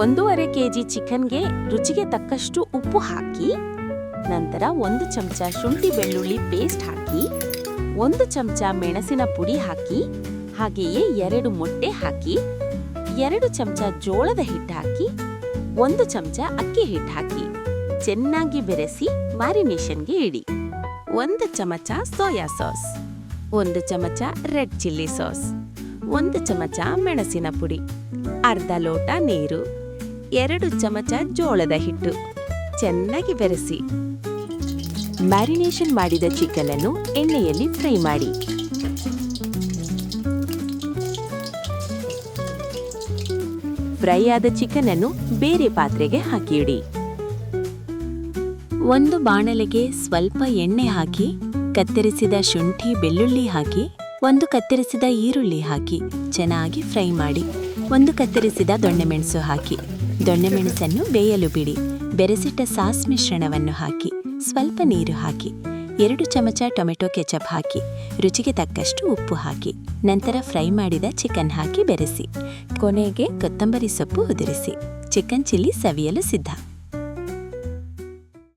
1.5 KG ಚಿಕನ್ಗೆ ರುಚಿಗೆ ತಕ್ಕಷ್ಟು ಉಪ್ಪು ಹಾಕಿ, ನಂತರ 1 ಚಮಚ ಶುಂಠಿ ಬೆಳ್ಳುಳ್ಳಿ ಪೇಸ್ಟ್ ಹಾಕಿ, 1 ಚಮಚ ಮೆಣಸಿನ ಪುಡಿ ಹಾಕಿ, ಹಾಗೆಯೇ 2 ಮೊಟ್ಟೆ ಹಾಕಿ, 2 ಚಮಚ ಜೋಳದ ಹಿಟ್ಟು ಹಾಕಿ, 1 ಚಮಚ ಅಕ್ಕಿ ಹಿಟ್ಟು ಹಾಕಿ ಚೆನ್ನಾಗಿ ಬೆರೆಸಿ ಮ್ಯಾರಿನೇಷನ್ಗೆ ಇಡಿ. 1 ಚಮಚ ಸೋಯಾ ಸಾಸ್, 1 ಚಮಚ ರೆಡ್ ಚಿಲ್ಲಿ ಸಾಸ್, 1 ಚಮಚ ಮೆಣಸಿನ ಪುಡಿ, ಅರ್ಧ ಲೋಟ ನೀರು, 2 ಚಮಚ ಜೋಳದ ಹಿಟ್ಟು ಚೆನ್ನಾಗಿ ಬೆರೆಸಿ. ಮ್ಯಾರಿನೇಷನ್ ಮಾಡಿದ ಚಿಕನ್ ಅನ್ನು ಎಣ್ಣೆಯಲ್ಲಿ ಫ್ರೈ ಮಾಡಿ. ಫ್ರೈ ಆದ ಚಿಕನ್ ಅನ್ನು ಬೇರೆ ಪಾತ್ರೆಗೆ ಹಾಕಿ ಇಡಿ. ಒಂದು ಬಾಣಲೆಗೆ ಸ್ವಲ್ಪ ಎಣ್ಣೆ ಹಾಕಿ, ಕತ್ತರಿಸಿದ ಶುಂಠಿ ಬೆಳ್ಳುಳ್ಳಿ ಹಾಕಿ, 1 ಕತ್ತರಿಸಿದ ಈರುಳ್ಳಿ ಹಾಕಿ ಚೆನ್ನಾಗಿ ಫ್ರೈ ಮಾಡಿ. 1 ಕತ್ತರಿಸಿದ ದೊಣ್ಣೆಮೆಣಸು ಹಾಕಿ, ದೊಣ್ಣೆಮೆಣಸನ್ನು ಬೇಯಲು ಬಿಡಿ. ಬೆರೆಸಿಟ್ಟ ಸಾಸ್ ಮಿಶ್ರಣವನ್ನು ಹಾಕಿ, ಸ್ವಲ್ಪ ನೀರು ಹಾಕಿ, 2 ಚಮಚ ಟೊಮೆಟೊ ಕೆಚಪ್ ಹಾಕಿ, ರುಚಿಗೆ ತಕ್ಕಷ್ಟು ಉಪ್ಪು ಹಾಕಿ, ನಂತರ ಫ್ರೈ ಮಾಡಿದ ಚಿಕನ್ ಹಾಕಿ ಬೆರೆಸಿ. ಕೊನೆಗೆ ಕೊತ್ತಂಬರಿ ಸೊಪ್ಪು ಉದುರಿಸಿ. ಚಿಕನ್ ಚಿಲ್ಲಿ ಸವಿಯಲು ಸಿದ್ಧ.